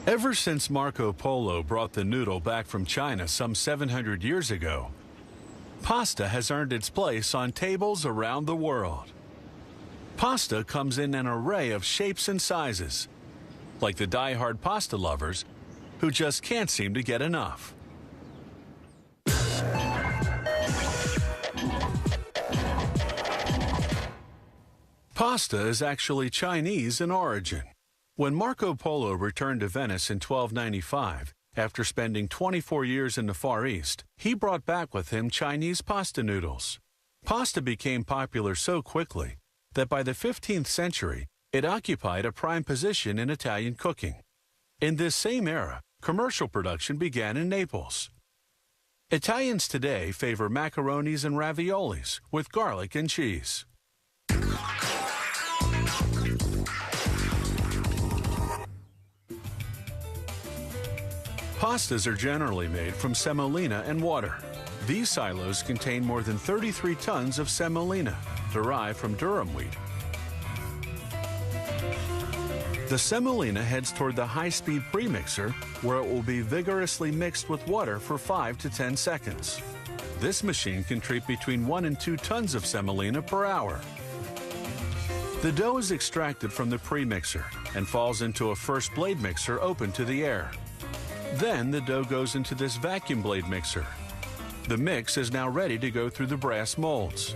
Ever since Marco Polo brought the noodle back from China some 700 years ago, pasta has earned its place on tables around the world. Pasta comes in an array of shapes and sizes, like the die-hard pasta lovers who just can't seem to get enough. Pasta is actually Chinese in origin. When Marco Polo returned to Venice in 1295, after spending 24 years in the Far East, he brought back with him Chinese pasta noodles. Pasta became popular so quickly that by the 15th century, it occupied a prime position in Italian cooking. In this same era, commercial production began in Naples. Italians today favor macaronis and raviolis with garlic and cheese. Pastas are generally made from semolina and water. These silos contain more than 33 tons of semolina, derived from durum wheat. The semolina heads toward the high-speed premixer, where it will be vigorously mixed with water for 5 to 10 seconds. This machine can treat between 1 and 2 tons of semolina per hour. The dough is extracted from the premixer and falls into a first blade mixer open to the air. Then the dough goes into this vacuum blade mixer. The mix is now ready to go through the brass molds.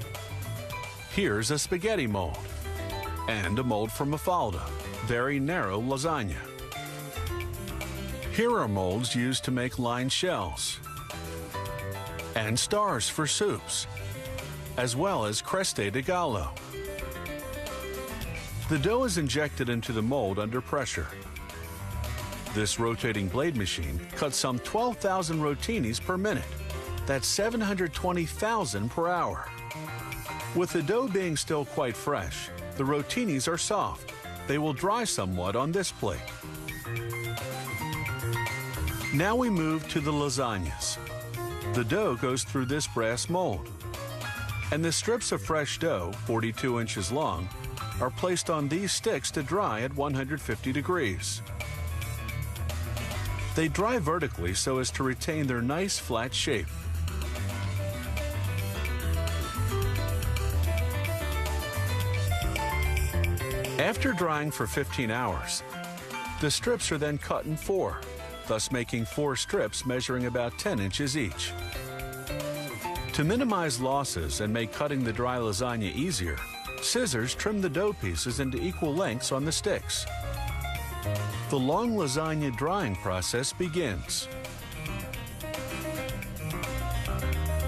Here's a spaghetti mold and a mold for Mafalda, very narrow lasagna. Here are molds used to make lined shells and stars for soups, as well as creste di gallo. The dough is injected into the mold under pressure. This rotating blade machine cuts some 12,000 rotinis per minute. That's 720,000 per hour. With the dough being still quite fresh, the rotinis are soft. They will dry somewhat on this plate. Now we move to the lasagnas. The dough goes through this brass mold, and the strips of fresh dough, 42 inches long, are placed on these sticks to dry at 150 degrees. They dry vertically so as to retain their nice flat shape. After drying for 15 hours, the strips are then cut in 4, thus making 4 strips measuring about 10 inches each. To minimize losses and make cutting the dry lasagna easier, scissors trim the dough pieces into equal lengths on the sticks. The long lasagna drying process begins.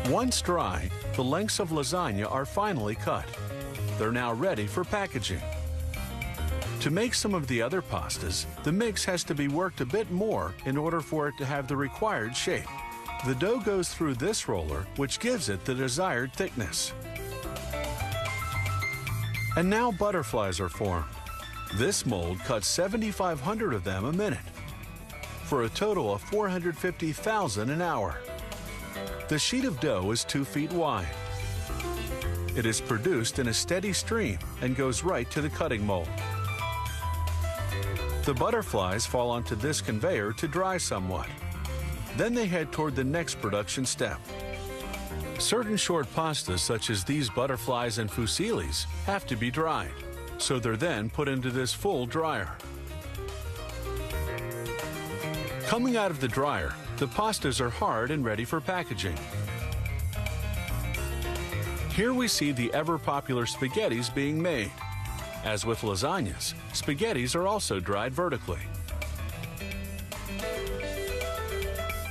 Once dry, the lengths of lasagna are finally cut. They're now ready for packaging. To make some of the other pastas, the mix has to be worked a bit more in order for it to have the required shape. The dough goes through this roller, which gives it the desired thickness. And now butterflies are formed. This mold cuts 7,500 of them a minute, for a total of 450,000 an hour. The sheet of dough is 2 feet wide. It is produced in a steady stream and goes right to the cutting mold. The butterflies fall onto this conveyor to dry somewhat. Then they head toward the next production step. Certain short pastas, such as these butterflies and fusillis, have to be dried, so they're then put into this full dryer. Coming out of the dryer, the pastas are hard and ready for packaging. Here we see the ever-popular spaghettis being made. As with lasagnas, spaghettis are also dried vertically.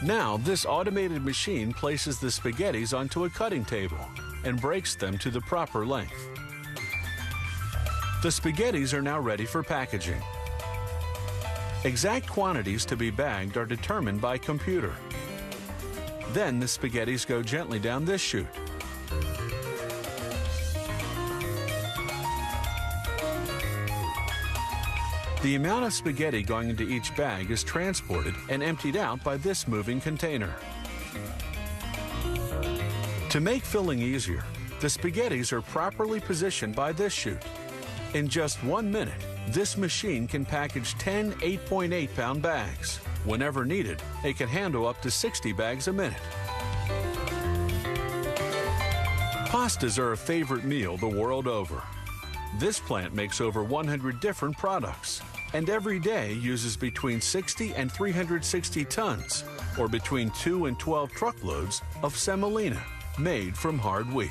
Now, this automated machine places the spaghettis onto a cutting table and breaks them to the proper length. The spaghettis are now ready for packaging. Exact quantities to be bagged are determined by computer. Then the spaghettis go gently down this chute. The amount of spaghetti going into each bag is transported and emptied out by this moving container. To make filling easier, the spaghettis are properly positioned by this chute. In just 1 minute, This machine can package 10 8.8-pound bags. Whenever needed, it can handle up to 60 bags a minute. Pastas are a favorite meal the world over. This plant makes over 100 different products, and every day uses between 60 and 360 tons, or between 2 and 12 truckloads of semolina, made from hard wheat.